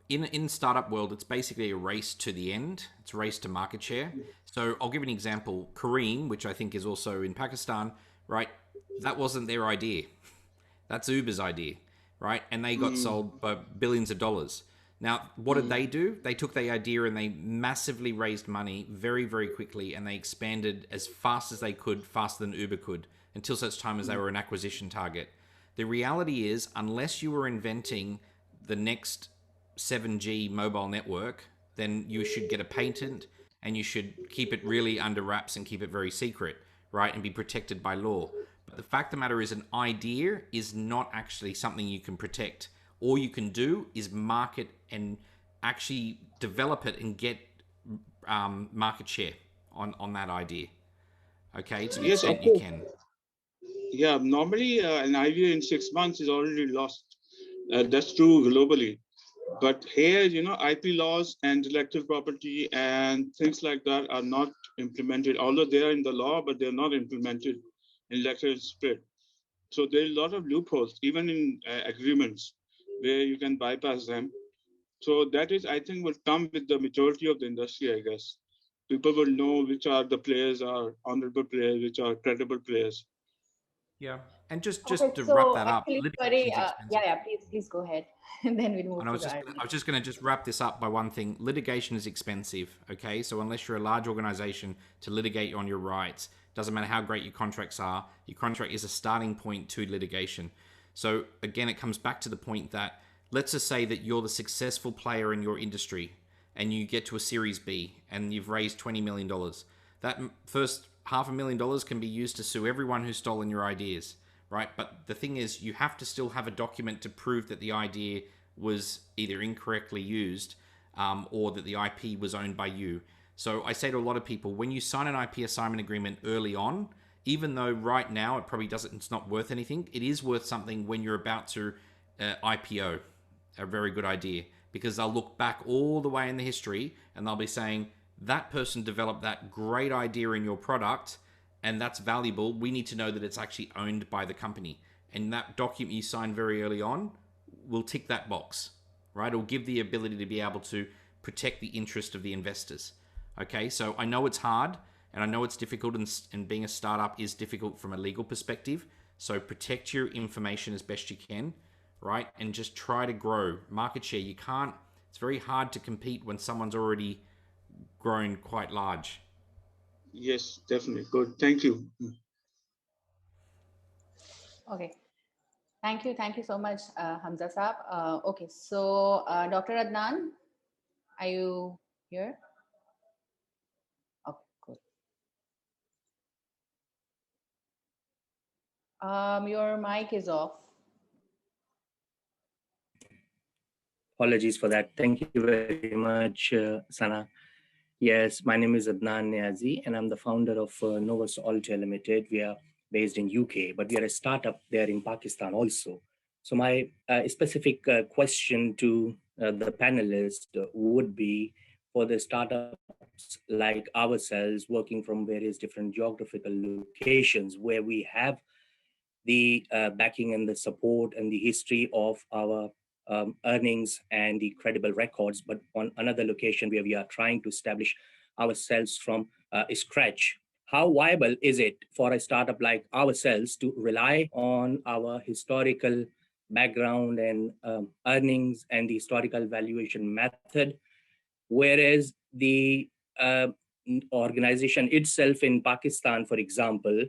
in startup world, it's basically a race to the end. It's a race to market share. So I'll give an example. Kareem, which I think is also in Pakistan, right? That wasn't their idea. That's Uber's idea, right? And they got sold by billions of dollars. Now, what did they do? They took the idea and they massively raised money very, very quickly, and they expanded as fast as they could, faster than Uber could, until such time as they were an acquisition target. The reality is, unless you were inventing the next 7G mobile network, then you should get a patent and you should keep it really under wraps and keep it very secret, right? And be protected by law. But the fact of the matter is, an idea is not actually something you can protect. All you can do is market and actually develop it and get market share on that idea. Okay, to the extent you can. Yeah, normally an idea in 6 months is already lost. That's true globally. But here, IP laws and intellectual property and things like that are not implemented, although they are in the law, but they're not implemented in electoral spirit. So there's a lot of loopholes, even in agreements, where you can bypass them. So that is, I think, will come with the maturity of the industry, I guess. People will know which are the players are honorable players, which are credible players. Yeah, and just Okay, to so wrap that up, actually, litigation is expensive. yeah, please go ahead, and then we'll move And to the argument. I was just going to just wrap this up by one thing. Litigation is expensive, okay? So unless you're a large organization to litigate on your rights, doesn't matter how great your contracts are, your contract is a starting point to litigation. So again, it comes back to the point that let's just say that you're the successful player in your industry and you get to a Series B and you've raised $20 million. That first $500,000 can be used to sue everyone who's stolen your ideas, right? But the thing is, you have to still have a document to prove that the idea was either incorrectly used or that the IP was owned by you. So I say to a lot of people, when you sign an IP assignment agreement early on, even though right now it probably it's not worth anything, it is worth something when you're about to IPO, a very good idea, because they'll look back all the way in the history and they'll be saying, that person developed that great idea in your product and that's valuable. We need to know that it's actually owned by the company. And that document you sign very early on will tick that box, right? It'll give the ability to be able to protect the interest of the investors. Okay, so I know it's hard and I know it's difficult, and being a startup is difficult from a legal perspective. So protect your information as best you can, right? And just try to grow market share. You can't, it's very hard to compete when someone's already grown quite large. Yes, definitely. Good. Thank you. Okay. Thank you so much, Hamza Saab. Okay, so Dr. Adnan, are you here? Okay, good. Your mic is off. Apologies for that. Thank you very much, Sana. Yes, my name is Adnan Niazi, and I'm the founder of Novus Alta Limited. We are based in UK, but we are a startup there in Pakistan also. So my specific question to the panelists would be, for the startups like ourselves working from various different geographical locations where we have the backing and the support and the history of our earnings and the credible records, but on another location where we are trying to establish ourselves from scratch. How viable is it for a startup like ourselves to rely on our historical background and earnings and the historical valuation method, whereas the organization itself in Pakistan, for example,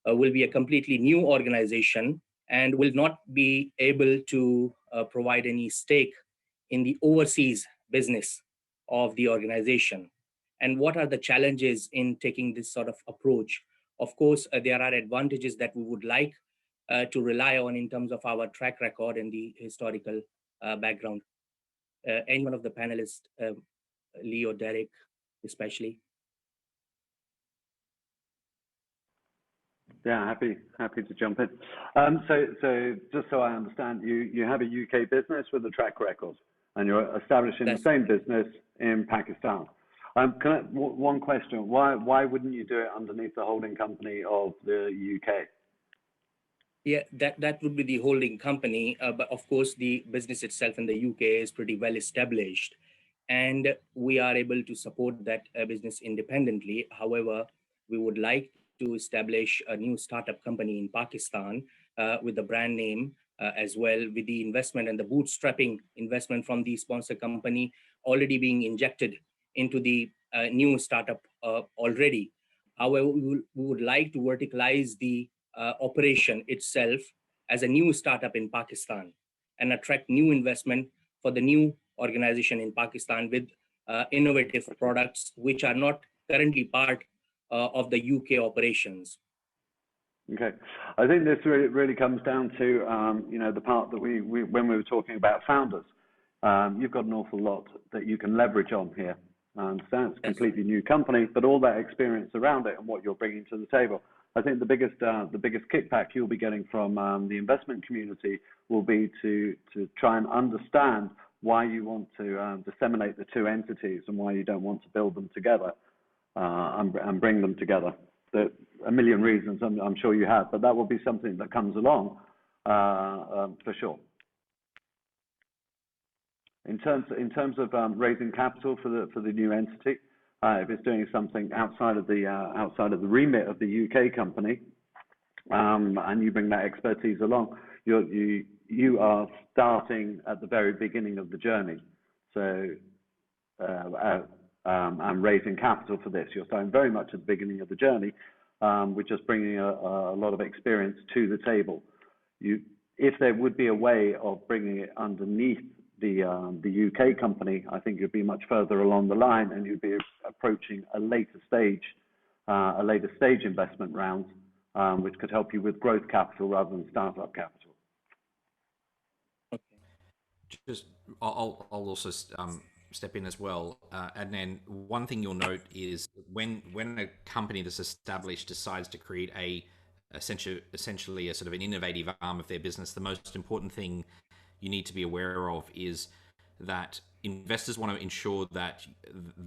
will be a completely new organization and will not be able to provide any stake in the overseas business of the organization? And what are the challenges in taking this sort of approach? Of course, there are advantages that we would like to rely on in terms of our track record and the historical background. Any one of the panelists, Lee or Derek, especially? Yeah, happy to jump in. So just so I understand, you have a UK business with a track record, and you're establishing the same business in Pakistan. One question: Why wouldn't you do it underneath the holding company of the UK? Yeah, that would be the holding company, but of course the business itself in the UK is pretty well established, and we are able to support that business independently. However, we would like to establish a new startup company in Pakistan with the brand name as well, with the investment and the bootstrapping investment from the sponsor company already being injected into the new startup already. However, we would like to verticalize the operation itself as a new startup in Pakistan and attract new investment for the new organization in Pakistan with innovative products which are not currently part of the UK operations. Okay, I think this really comes down to the part that we when we were talking about founders. You've got an awful lot that you can leverage on here. I understand it's a completely new company, but all that experience around it and what you're bringing to the table. I think the biggest kickback you'll be getting from the investment community will be to try and understand why you want to disseminate the two entities and why you don't want to build them together and bring them together. A million reasons I'm sure you have, but that will be something that comes along for sure. In terms of raising capital for the new entity, if it's doing something outside of the remit of the UK company, and you bring that expertise along, you are starting at the very beginning of the journey. So, and raising capital for this, you're starting very much at the beginning of the journey. We're just bringing a lot of experience to the table. If there would be a way of bringing it underneath the UK company, I think you'd be much further along the line, and you'd be approaching a later stage investment round, which could help you with growth capital rather than startup capital. Just, I'll also step in as well. Adnan, one thing you'll note is when a company that's established decides to create essentially a sort of an innovative arm of their business, the most important thing you need to be aware of is that investors want to ensure that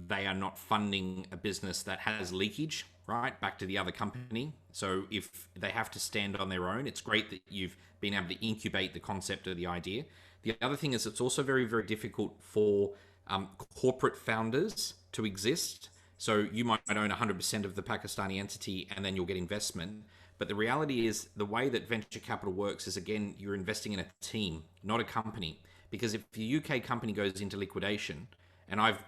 they are not funding a business that has leakage, right, back to the other company. So if they have to stand on their own, it's great that you've been able to incubate the concept or the idea. The other thing is it's also very, very difficult for corporate founders to exist. So you might own 100% of the Pakistani entity and then you'll get investment. But the reality is the way that venture capital works is, again, you're investing in a team, not a company. Because if the UK company goes into liquidation and I've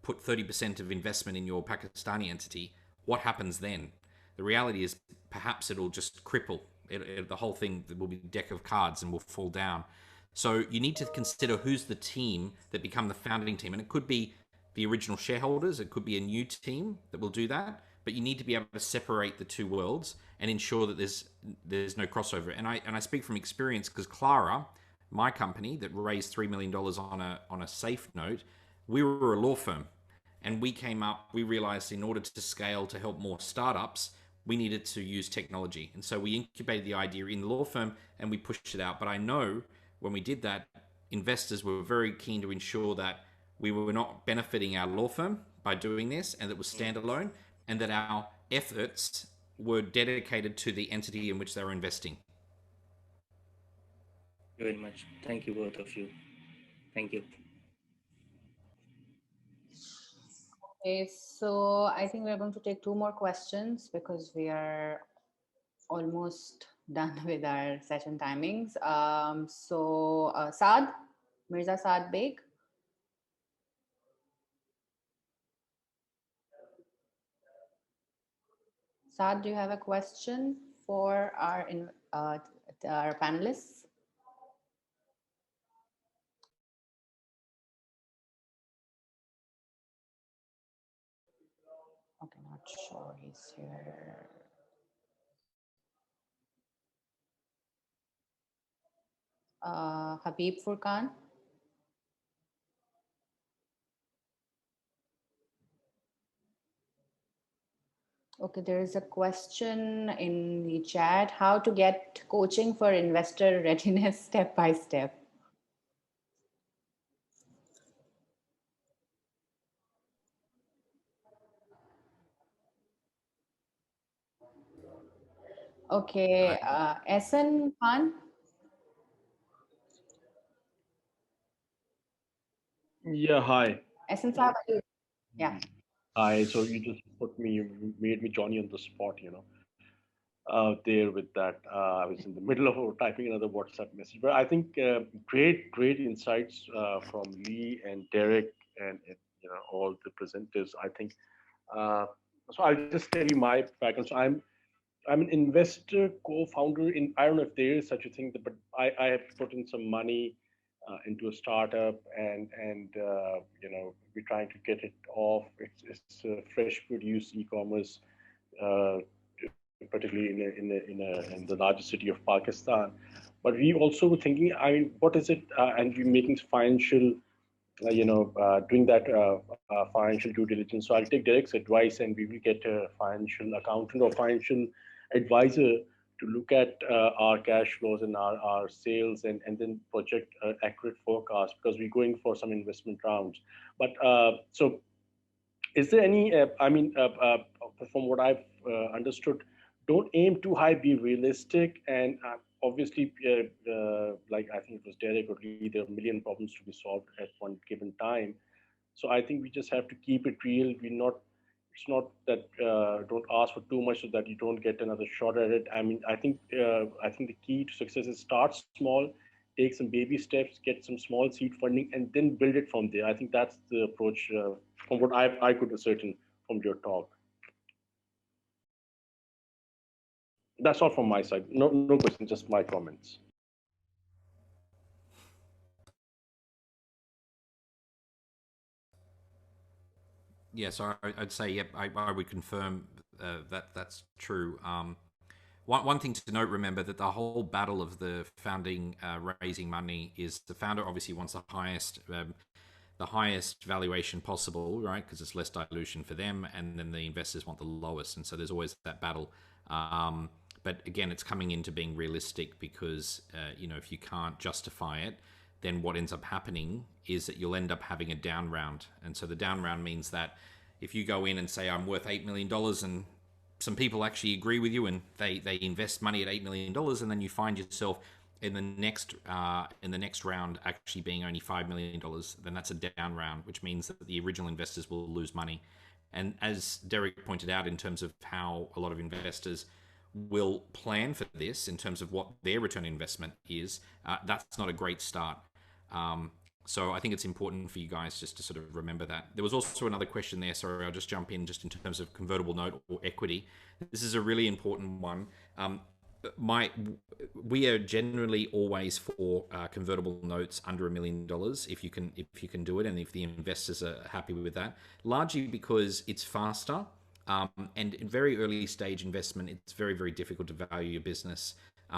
put 30% of investment in your Pakistani entity, what happens then? The reality is perhaps it'll just cripple. The whole thing will be a deck of cards and will fall down. So you need to consider who's the team that become the founding team. And it could be the original shareholders. It could be a new team that will do that. But you need to be able to separate the two worlds and ensure that there's no crossover. And I speak from experience because Clara, my company that raised $3 million on a safe note, we were a law firm. And we realized in order to scale to help more startups, we needed to use technology. And so we incubated the idea in the law firm and we pushed it out. But I know when we did that, investors were very keen to ensure that we were not benefiting our law firm by doing this and that it was standalone, and that our efforts were dedicated to the entity in which they were investing. Thank you very much. Thank you, both of you. Thank you. Okay, so I think we're going to take 2 more questions because we are almost done with our session timings. Saad, Mirza Saad Beg. Saad, do you have a question for our panelists? Okay, not sure he's here. Habib Furkan. Okay, there is a question in the chat, how to get coaching for investor readiness step by step. Okay, Ehsan Khan. Yeah, hi. Ehsan Saab, yeah. Hi. So you just made me Johnny on the spot, there with that. I was in the middle of typing another WhatsApp message, but I think great insights from Lee and Derek and all the presenters. I think so. I'll just tell you my background. So I'm an investor, co-founder in, I don't know if there is such a thing, but I have put in some money into a startup, and we're trying to get it off. It's fresh produce e-commerce, uh, particularly in the largest city of Pakistan. But we also were thinking, I mean, what is it? And we're making financial, doing that financial due diligence. So I'll take Derek's advice, and we will get a financial accountant or financial advisor to look at our cash flows and our sales, and then project accurate forecast, because we're going for some investment rounds. But so is there any, from what I've understood, don't aim too high, be realistic. And obviously, like I think it was Derek or Lee, there are a million problems to be solved at one given time. So I think we just have to keep it real. It's not that don't ask for too much so that you don't get another shot at it. I mean, I think the key to success is start small, take some baby steps, get some small seed funding, and then build it from there. I think that's the approach from what I could ascertain from your talk. That's all from my side. No questions, just my comments. Yeah, so I'd say, yep, I would confirm that that's true. One thing to note, remember that the whole battle of the founding raising money is the founder obviously wants the highest valuation possible, right? Because it's less dilution for them, and then the investors want the lowest, and so there's always that battle. But again, it's coming into being realistic, because if you can't justify it, then what ends up happening is that you'll end up having a down round. And so the down round means that if you go in and say, I'm worth $8 million, and some people actually agree with you and they invest money at $8 million, and then you find yourself in the next round actually being only $5 million, then that's a down round, which means that the original investors will lose money. And as Derek pointed out, in terms of how a lot of investors will plan for this in terms of what their return on investment is, that's not a great start. So I think it's important for you guys just to sort of remember that. There was also another question there, sorry, I'll just jump in just in terms of convertible note or equity. This is a really important one. We are generally always for convertible notes under $1 million if you can do it, and if the investors are happy with that, largely because it's faster. And in very early stage investment, it's very, very difficult to value your business.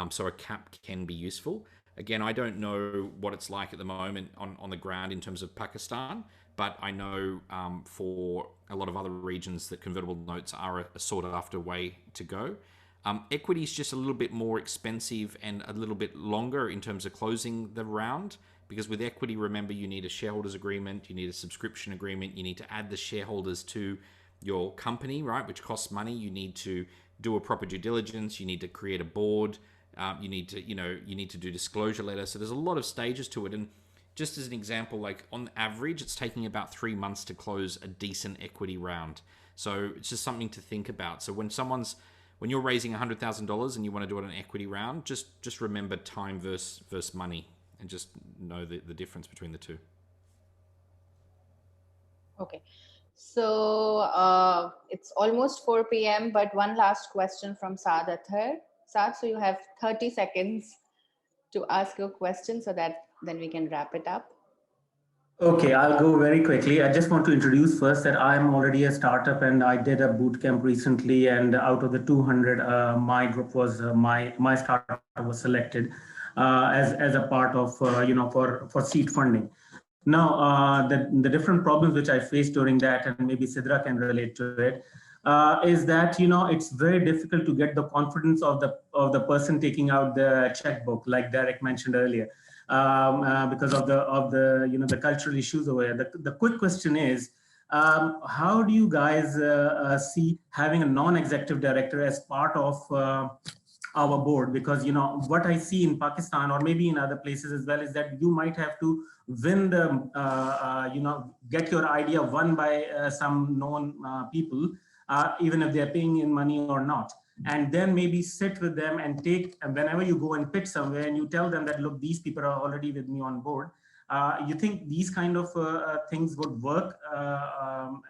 So a cap can be useful. Again, I don't know what it's like at the moment on the ground in terms of Pakistan, but I know for a lot of other regions that convertible notes are a sought after way to go. Equity is just a little bit more expensive and a little bit longer in terms of closing the round, because with equity, remember, you need a shareholders agreement, you need a subscription agreement, you need to add the shareholders to your company, right, which costs money. You need to do a proper due diligence, you need to create a board, you need to do disclosure letters. So there's a lot of stages to it. And just as an example, like on average, it's taking about 3 months to close a decent equity round. So it's just something to think about. So when you're raising $100,000 and you want to do it an equity round, just remember time versus money, and just know the difference between the two. Okay. So it's almost 4 p.m., but one last question from Saad Athar. Saad, so you have 30 seconds to ask your question so that then we can wrap it up. Okay, I'll go very quickly. I just want to introduce first that I'm already a startup, and I did a boot camp recently, and out of the 200, my group was my startup was selected as a part of for seed funding. Now, the different problems which I faced during that, and maybe Sidra can relate to it, is that it's very difficult to get the confidence of the person taking out the checkbook, like Derek mentioned earlier, because of the cultural issues over here. The quick question is, how do you guys see having a non-executive director as part of our board? Because what I see in Pakistan, or maybe in other places as well, is that you might have to win the get your idea won by some known people, even if they're paying in money or not, and then maybe sit with them and whenever you go and pitch somewhere and you tell them that, look, these people are already with me on board. You think these kind of things would work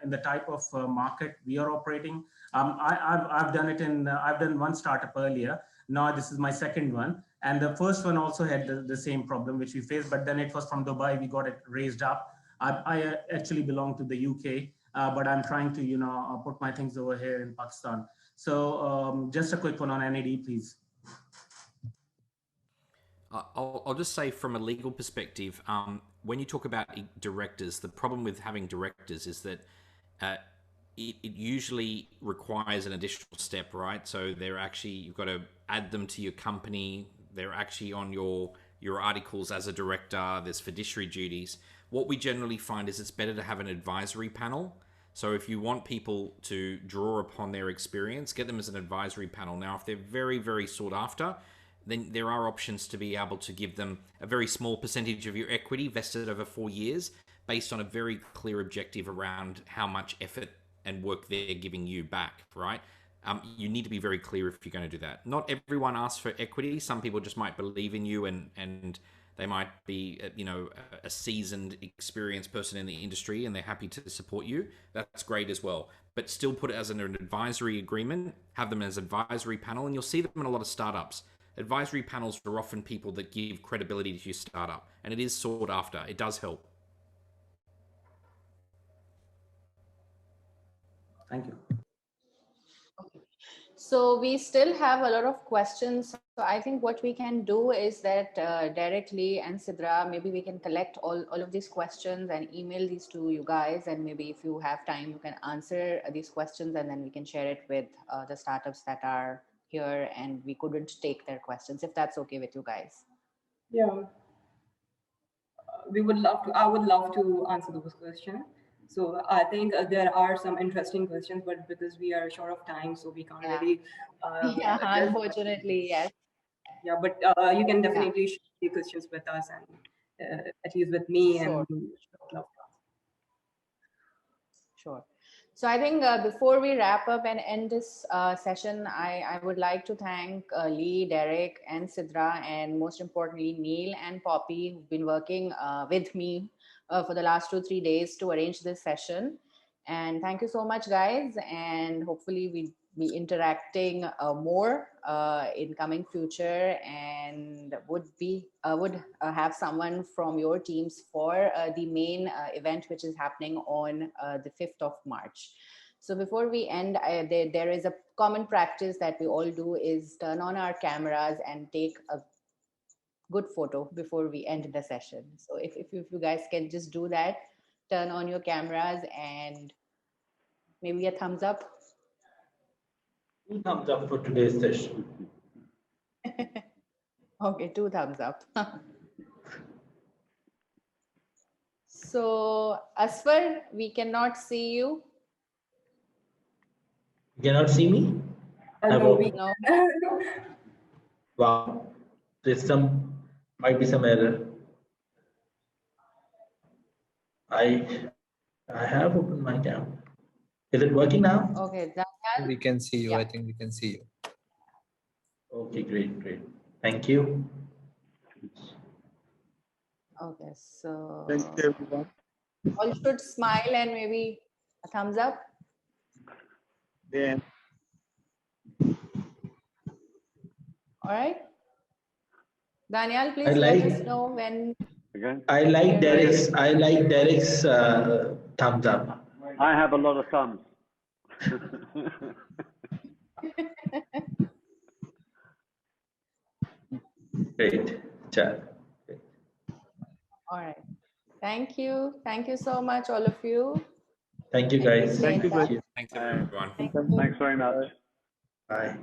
in the type of market we are operating? I've done it I've done one startup earlier. Now this is my second one. And the first one also had the same problem which we faced, but then it was from Dubai. We got it raised up. I actually belong to the UK, but I'm trying to, put my things over here in Pakistan. So just a quick one on NAD, please. I'll just say from a legal perspective, when you talk about directors, the problem with having directors is that it usually requires an additional step, right? So you've got to add them to your company. They're actually on your articles as a director. There's fiduciary duties. What we generally find is it's better to have an advisory panel. So if you want people to draw upon their experience, get them as an advisory panel. Now, if they're very, very sought after, then there are options to be able to give them a very small percentage of your equity vested over 4 years based on a very clear objective around how much effort and work they're giving you back, right? You need to be very clear if you're going to do that. Not everyone asks for equity. Some people just might believe in you and they might be, a seasoned, experienced person in the industry and they're happy to support you. That's great as well. But still put it as an advisory agreement, have them as advisory panel, and you'll see them in a lot of startups. Advisory panels are often people that give credibility to your startup, and it is sought after. It does help. Thank you. Okay. So we still have a lot of questions. So I think what we can do is that Derek, Lee, and Sidra, maybe we can collect all of these questions and email these to you guys. And maybe if you have time, you can answer these questions and then we can share it with the startups that are here and we couldn't take their questions, if that's okay with you guys. Yeah. I would love to answer those questions. So I think there are some interesting questions, but because we are short of time, so we can't really. Unfortunately, yes. Yeah, but you can definitely share the questions with us and at least with me. Sure. And Sure. So I think before we wrap up and end this session, I would like to thank Lee, Derek, and Sidra, and most importantly, Neil and Poppy, who've been working with me for the last 2-3 days to arrange this session. And thank you so much, guys. And hopefully we'll be interacting more in coming future, and would have someone from your teams for the main event, which is happening on the 5th of March. So before we end, there is a common practice that we all do is turn on our cameras and take a good photo before we end the session. So if you guys can just do that, turn on your cameras and maybe a thumbs up. 2 thumbs up for today's session. Okay, 2 thumbs up. So Asfar, we cannot see you. You cannot see me? No. Wow, might be some error. I have opened my camera. Is it working now? Okay, we can see you. Yeah. I think we can see you. Okay, great. Thank you. Okay, so Thank you, everyone. all should smile and maybe a thumbs up. Yeah. All right. Daniel, please let us know when. I like Derek's thumbs up. I have a lot of thumbs. Great. All right. Thank you so much, all of you. Thank you, guys. Thank you, guys. Thanks, everyone. Thanks very much. Bye.